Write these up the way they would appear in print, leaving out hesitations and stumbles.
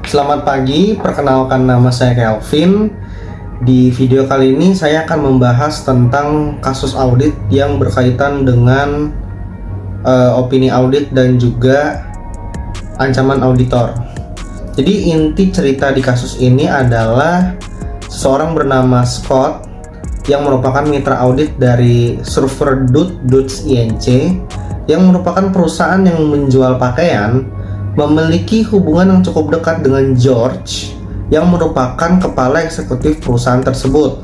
Selamat pagi, perkenalkan nama saya Kelvin. Di video kali ini saya akan membahas tentang kasus audit yang berkaitan dengan opini audit dan juga ancaman auditor. Jadi inti cerita di kasus ini adalah seseorang bernama Scott yang merupakan mitra audit dari Surferdut.inc yang merupakan perusahaan yang menjual pakaian, memiliki hubungan yang cukup dekat dengan George yang merupakan kepala eksekutif perusahaan tersebut.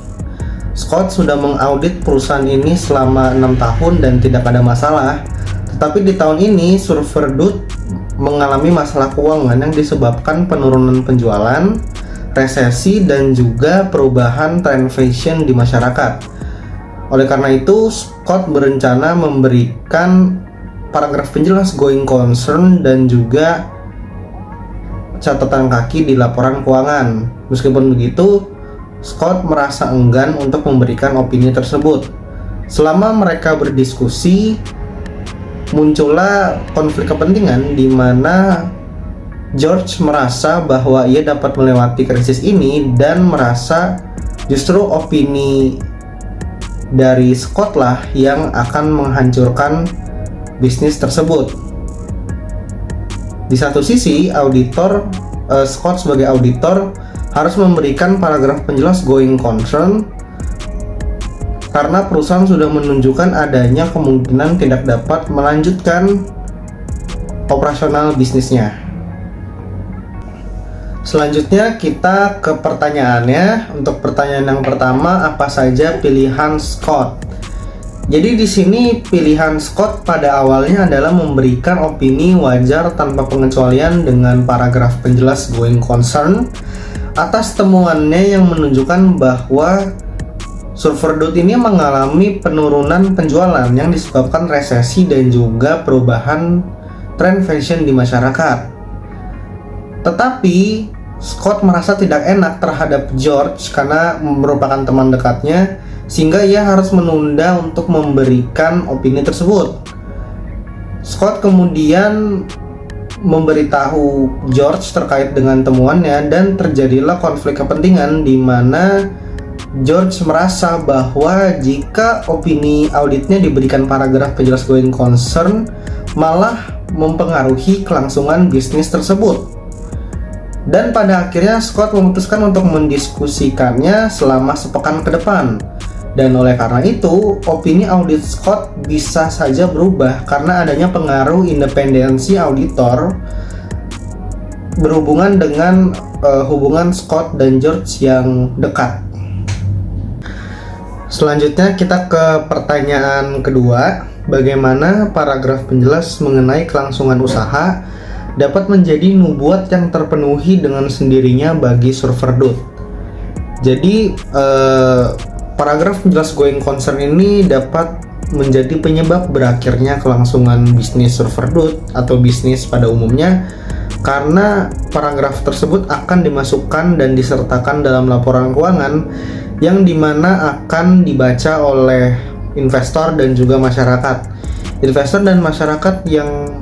Scott sudah mengaudit perusahaan ini selama 6 tahun dan tidak ada masalah. Tetapi di tahun ini Surferdut mengalami masalah keuangan yang disebabkan penurunan penjualan, resesi, dan juga perubahan tren fashion di masyarakat. Oleh karena itu, Scott berencana memberikan paragraf penjelas going concern dan juga catatan kaki di laporan keuangan. Meskipun begitu, Scott merasa enggan untuk memberikan opini tersebut. Selama mereka berdiskusi, muncullah konflik kepentingan di mana George merasa bahwa ia dapat melewati krisis ini dan merasa justru opini dari Scott lah yang akan menghancurkan bisnis tersebut. Di satu sisi, Scott sebagai auditor harus memberikan paragraf penjelas going concern karena perusahaan sudah menunjukkan adanya kemungkinan tidak dapat melanjutkan operasional bisnisnya. Selanjutnya kita ke pertanyaannya. Untuk pertanyaan yang pertama, apa saja pilihan Scott? Jadi di sini pilihan Scott pada awalnya adalah memberikan opini wajar tanpa pengecualian dengan paragraf penjelas going concern atas temuannya yang menunjukkan bahwa Surferdut ini mengalami penurunan penjualan yang disebabkan resesi dan juga perubahan tren fashion di masyarakat. Tetapi Scott merasa tidak enak terhadap George karena merupakan teman dekatnya, sehingga ia harus menunda untuk memberikan opini tersebut. Scott kemudian memberitahu George terkait dengan temuannya dan terjadilah konflik kepentingan di mana George merasa bahwa jika opini auditnya diberikan paragraf penjelas going concern malah mempengaruhi kelangsungan bisnis tersebut. Dan pada akhirnya Scott memutuskan untuk mendiskusikannya selama sepekan ke depan. Dan oleh karena itu, opini audit Scott bisa saja berubah karena adanya pengaruh independensi auditor berhubungan dengan hubungan Scott dan George yang dekat. Selanjutnya kita ke pertanyaan kedua, bagaimana paragraf penjelas mengenai kelangsungan usaha dapat menjadi nubuat yang terpenuhi dengan sendirinya bagi Surferdut. Jadi paragraf penjelas going concern ini dapat menjadi penyebab berakhirnya kelangsungan bisnis Surferdut atau bisnis pada umumnya, karena paragraf tersebut akan dimasukkan dan disertakan dalam laporan keuangan yang dimana akan dibaca oleh investor dan juga masyarakat. Investor dan masyarakat yang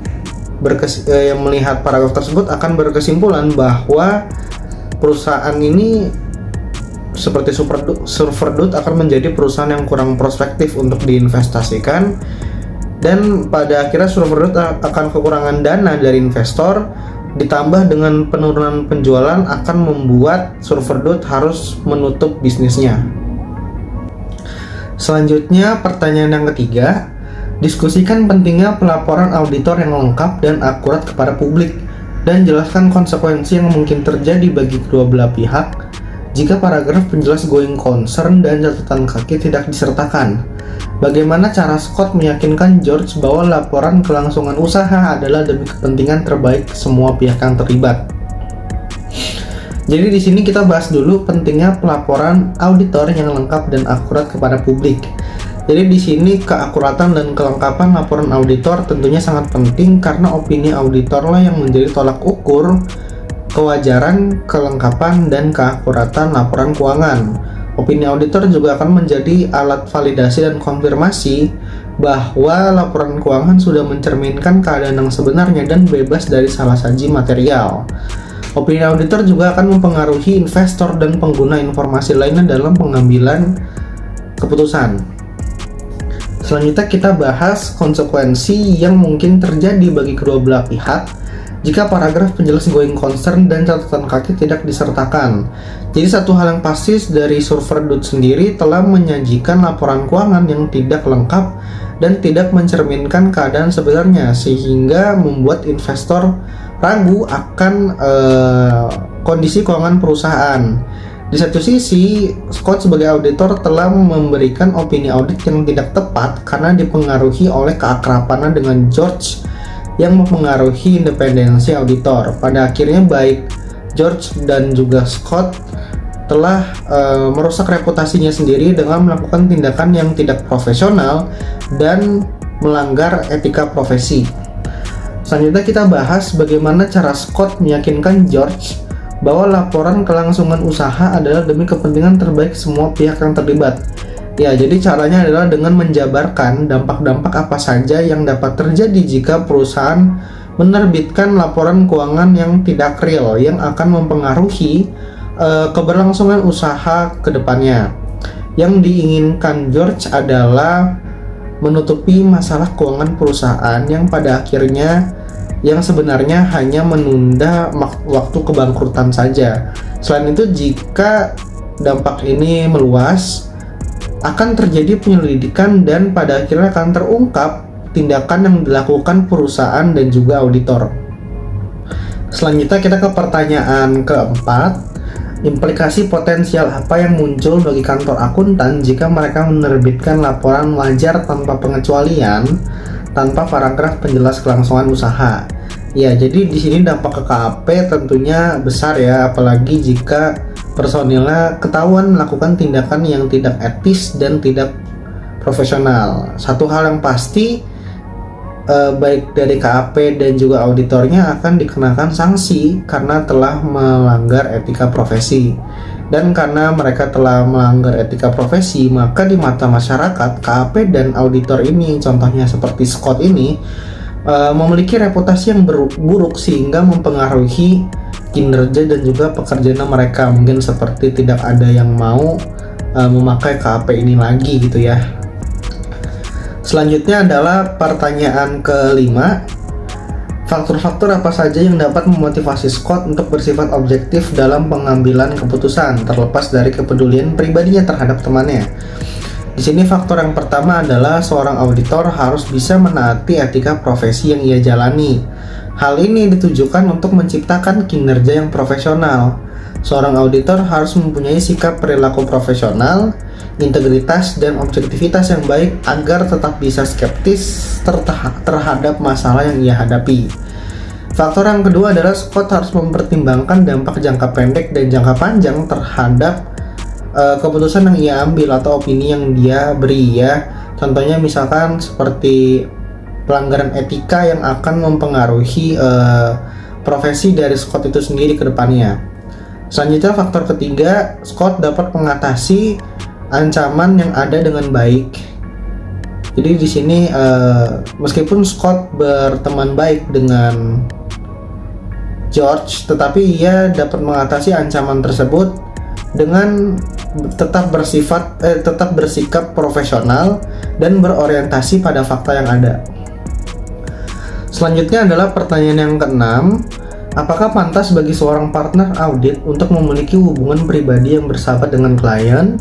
melihat paragraf tersebut akan berkesimpulan bahwa perusahaan ini seperti Surferdut akan menjadi perusahaan yang kurang prospektif untuk diinvestasikan, dan pada akhirnya Surferdut akan kekurangan dana dari investor, ditambah dengan penurunan penjualan akan membuat Surferdut harus menutup bisnisnya. Selanjutnya pertanyaan yang ketiga, diskusikan pentingnya pelaporan auditor yang lengkap dan akurat kepada publik, dan jelaskan konsekuensi yang mungkin terjadi bagi kedua belah pihak jika paragraf penjelas going concern dan catatan kaki tidak disertakan. Bagaimana cara Scott meyakinkan George bahwa laporan kelangsungan usaha adalah demi kepentingan terbaik semua pihak yang terlibat? Jadi di sini kita bahas dulu pentingnya pelaporan auditor yang lengkap dan akurat kepada publik. Jadi di sini keakuratan dan kelengkapan laporan auditor tentunya sangat penting karena opini auditor lah yang menjadi tolak ukur kewajaran, kelengkapan, dan keakuratan laporan keuangan. Opini auditor juga akan menjadi alat validasi dan konfirmasi bahwa laporan keuangan sudah mencerminkan keadaan yang sebenarnya dan bebas dari salah saji material. Opini auditor juga akan mempengaruhi investor dan pengguna informasi lainnya dalam pengambilan keputusan. Selanjutnya kita bahas konsekuensi yang mungkin terjadi bagi kedua belah pihak jika paragraf penjelas going concern dan catatan kaki tidak disertakan. Jadi satu hal yang pasti dari Surverdut sendiri telah menyajikan laporan keuangan yang tidak lengkap dan tidak mencerminkan keadaan sebenarnya, sehingga membuat investor ragu akan kondisi keuangan perusahaan. Di satu sisi, Scott sebagai auditor telah memberikan opini audit yang tidak tepat karena dipengaruhi oleh keakrabannya dengan George yang mempengaruhi independensi auditor. Pada akhirnya baik George dan juga Scott telah merusak reputasinya sendiri dengan melakukan tindakan yang tidak profesional dan melanggar etika profesi. Selanjutnya kita bahas bagaimana cara Scott meyakinkan George bahwa laporan kelangsungan usaha adalah demi kepentingan terbaik semua pihak yang terlibat. Ya, jadi caranya adalah dengan menjabarkan dampak-dampak apa saja yang dapat terjadi jika perusahaan menerbitkan laporan keuangan yang tidak real yang akan mempengaruhi keberlangsungan usaha ke depannya. Yang diinginkan George adalah menutupi masalah keuangan perusahaan yang pada akhirnya yang sebenarnya hanya menunda waktu kebangkrutan saja. Selain itu, jika dampak ini meluas, akan terjadi penyelidikan dan pada akhirnya akan terungkap tindakan yang dilakukan perusahaan dan juga auditor. Selanjutnya kita ke pertanyaan keempat. Implikasi potensial apa yang muncul bagi kantor akuntan jika mereka menerbitkan laporan wajar tanpa pengecualian, tanpa paragraf penjelas kelangsungan usaha? Ya, jadi di sini dampak ke KAP tentunya besar ya, apalagi jika personilnya ketahuan melakukan tindakan yang tidak etis dan tidak profesional. Satu hal yang pasti, baik dari KAP dan juga auditornya akan dikenakan sanksi karena telah melanggar etika profesi. Dan karena mereka telah melanggar etika profesi, maka di mata masyarakat, KAP dan auditor ini, contohnya seperti Scott ini, memiliki reputasi yang buruk sehingga mempengaruhi kinerja dan juga pekerjaan mereka. Mungkin seperti tidak ada yang mau memakai KAP ini lagi gitu ya. Selanjutnya adalah pertanyaan kelima. Faktor-faktor apa saja yang dapat memotivasi Scott untuk bersifat objektif dalam pengambilan keputusan terlepas dari kepedulian pribadinya terhadap temannya? Di sini faktor yang pertama adalah seorang auditor harus bisa menaati etika profesi yang ia jalani. Hal ini ditujukan untuk menciptakan kinerja yang profesional. Seorang auditor harus mempunyai sikap perilaku profesional, integritas, dan objektivitas yang baik agar tetap bisa skeptis terhadap masalah yang ia hadapi. Faktor yang kedua adalah Scott harus mempertimbangkan dampak jangka pendek dan jangka panjang terhadap keputusan yang ia ambil atau opini yang dia beri ya. Contohnya misalkan seperti pelanggaran etika yang akan mempengaruhi profesi dari Scott itu sendiri ke depannya. Selanjutnya faktor ketiga, Scott dapat mengatasi ancaman yang ada dengan baik. Jadi di sini meskipun Scott berteman baik dengan George, tetapi ia dapat mengatasi ancaman tersebut dengan tetap bersikap profesional dan berorientasi pada fakta yang ada. Selanjutnya adalah pertanyaan yang keenam. Apakah pantas bagi seorang partner audit untuk memiliki hubungan pribadi yang bersahabat dengan klien?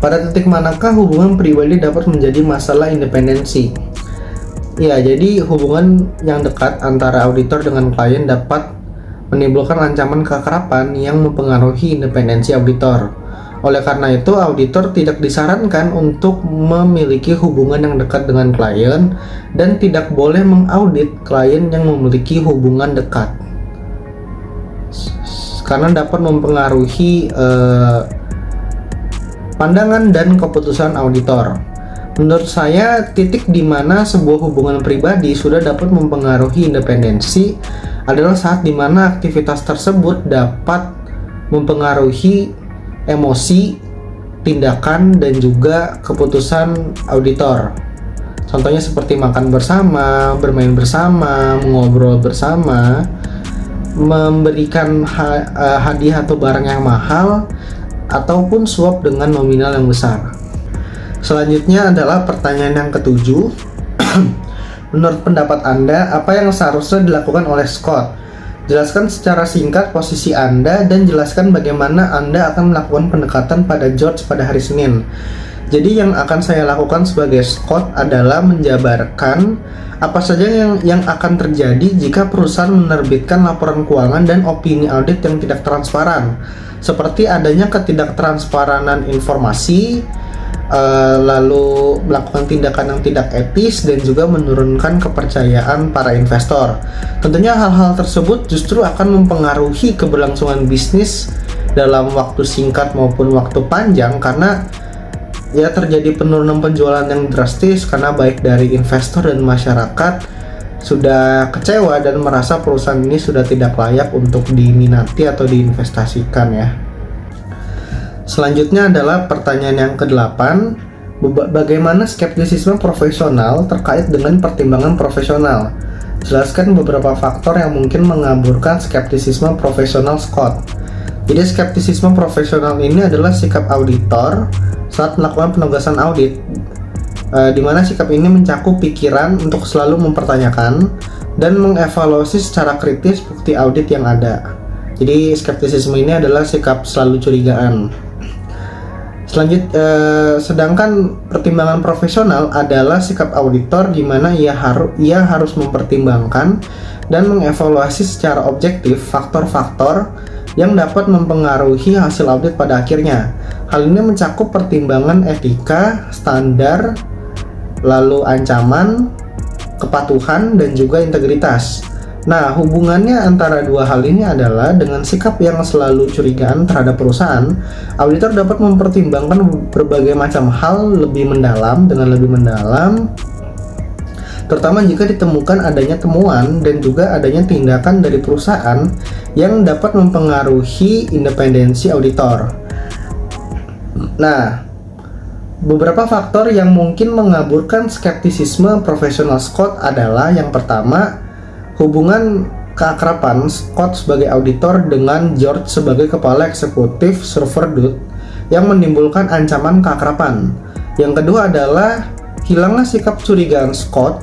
Pada titik manakah hubungan pribadi dapat menjadi masalah independensi? Ya, jadi hubungan yang dekat antara auditor dengan klien dapat menimbulkan ancaman keakraban yang mempengaruhi independensi auditor. Oleh karena itu, auditor tidak disarankan untuk memiliki hubungan yang dekat dengan klien dan tidak boleh mengaudit klien yang memiliki hubungan dekat, karena dapat mempengaruhi pandangan dan keputusan auditor. Menurut saya, titik di mana sebuah hubungan pribadi sudah dapat mempengaruhi independensi adalah saat di mana aktivitas tersebut dapat mempengaruhi emosi, tindakan, dan juga keputusan auditor. Contohnya seperti makan bersama, bermain bersama, mengobrol bersama. memberikan hadiah atau barang yang mahal ataupun suap dengan nominal yang besar. Selanjutnya adalah pertanyaan yang ketujuh. Menurut pendapat Anda, apa yang seharusnya dilakukan oleh Scott? Jelaskan secara singkat posisi Anda dan jelaskan bagaimana Anda akan melakukan pendekatan pada George pada hari Senin. Jadi yang akan saya lakukan sebagai Scott adalah menjabarkan apa saja yang akan terjadi jika perusahaan menerbitkan laporan keuangan dan opini audit yang tidak transparan, seperti adanya ketidaktransparan informasi, lalu melakukan tindakan yang tidak etis dan juga menurunkan kepercayaan para investor. Tentunya hal-hal tersebut justru akan mempengaruhi keberlangsungan bisnis dalam waktu singkat maupun waktu panjang, karena ya terjadi penurunan penjualan yang drastis karena baik dari investor dan masyarakat sudah kecewa dan merasa perusahaan ini sudah tidak layak untuk diminati atau diinvestasikan ya. Selanjutnya adalah pertanyaan yang ke-8. Bagaimana skeptisisme profesional terkait dengan pertimbangan profesional? Jelaskan beberapa faktor yang mungkin mengaburkan skeptisisme profesional Scott. Jadi skeptisisme profesional ini adalah sikap auditor saat melakukan penugasan audit, di mana sikap ini mencakup pikiran untuk selalu mempertanyakan dan mengevaluasi secara kritis bukti audit yang ada. Jadi skeptisisme ini adalah sikap selalu curigaan. Sedangkan pertimbangan profesional adalah sikap auditor di mana ia harus mempertimbangkan dan mengevaluasi secara objektif faktor-faktor yang dapat mempengaruhi hasil audit pada akhirnya. Hal ini mencakup pertimbangan etika, standar, lalu ancaman, kepatuhan, dan juga integritas. Nah, hubungannya antara dua hal ini adalah dengan sikap yang selalu curigaan terhadap perusahaan, auditor dapat mempertimbangkan berbagai macam hal lebih mendalam, terutama jika ditemukan adanya temuan dan juga adanya tindakan dari perusahaan yang dapat mempengaruhi independensi auditor. Nah, beberapa faktor yang mungkin mengaburkan skeptisisme profesional Scott adalah yang pertama, hubungan keakraban Scott sebagai auditor dengan George sebagai kepala eksekutif Silverwood yang menimbulkan ancaman keakraban. Yang kedua adalah hilangnya sikap curigaan Scott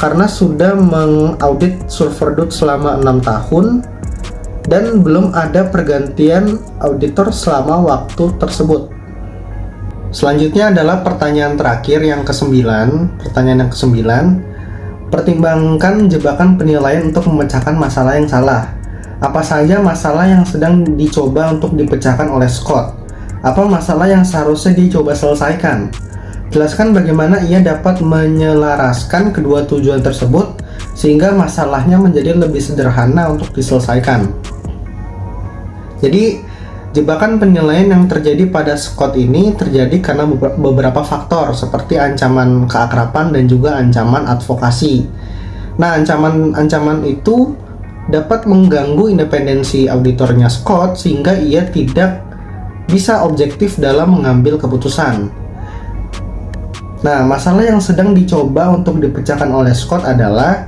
karena sudah mengaudit Silverwood selama 6 tahun dan belum ada pergantian auditor selama waktu tersebut. Selanjutnya adalah pertanyaan terakhir yang ke-9. Pertanyaan yang ke-9, pertimbangkan jebakan penilaian untuk memecahkan masalah yang salah. Apa saja masalah yang sedang dicoba untuk dipecahkan oleh Scott? Apa masalah yang seharusnya dicoba selesaikan? Jelaskan bagaimana ia dapat menyelaraskan kedua tujuan tersebut sehingga masalahnya menjadi lebih sederhana untuk diselesaikan. Jadi, jebakan penilaian yang terjadi pada Scott ini terjadi karena beberapa faktor seperti ancaman keakraban dan juga ancaman advokasi. Nah, ancaman itu dapat mengganggu independensi auditornya Scott sehingga ia tidak bisa objektif dalam mengambil keputusan. Nah, masalah yang sedang dicoba untuk dipecahkan oleh Scott adalah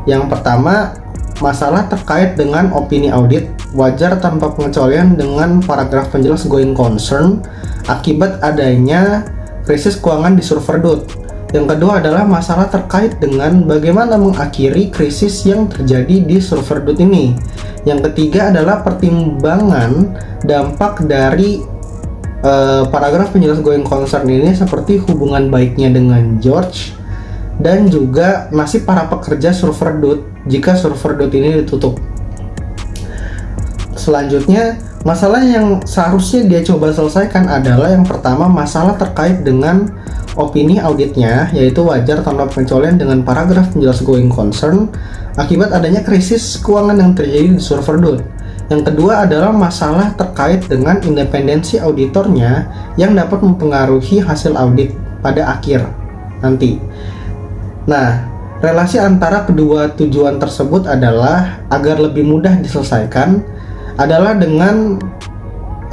yang pertama, masalah terkait dengan opini audit wajar tanpa pengecualian dengan paragraf penjelas going concern akibat adanya krisis keuangan di Silverwood. Yang kedua adalah masalah terkait dengan bagaimana mengakhiri krisis yang terjadi di Silverwood ini. Yang ketiga adalah pertimbangan dampak dari paragraf penjelas going concern ini seperti hubungan baiknya dengan George dan juga nasib para pekerja Silverwood jika Silverwood ini ditutup. Selanjutnya, masalah yang seharusnya dia coba selesaikan adalah yang pertama, masalah terkait dengan opini auditnya, yaitu wajar tanpa pengecualian dengan paragraf penjelas going concern akibat adanya krisis keuangan yang terjadi di Silverwood. Yang kedua adalah masalah terkait dengan independensi auditornya yang dapat mempengaruhi hasil audit pada akhir nanti. Nah, relasi antara kedua tujuan tersebut adalah agar lebih mudah diselesaikan adalah dengan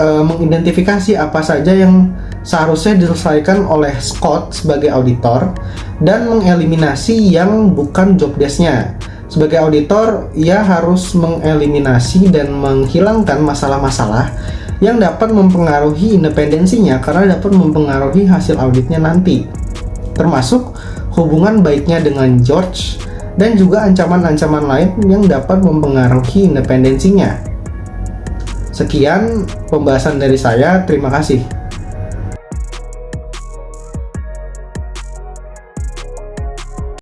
mengidentifikasi apa saja yang seharusnya diselesaikan oleh Scott sebagai auditor dan mengeliminasi yang bukan job desk-nya. Sebagai auditor, ia harus mengeliminasi dan menghilangkan masalah-masalah yang dapat mempengaruhi independensinya karena dapat mempengaruhi hasil auditnya nanti, termasuk hubungan baiknya dengan George dan juga ancaman-ancaman lain yang dapat mempengaruhi independensinya. Sekian pembahasan dari saya, terima kasih.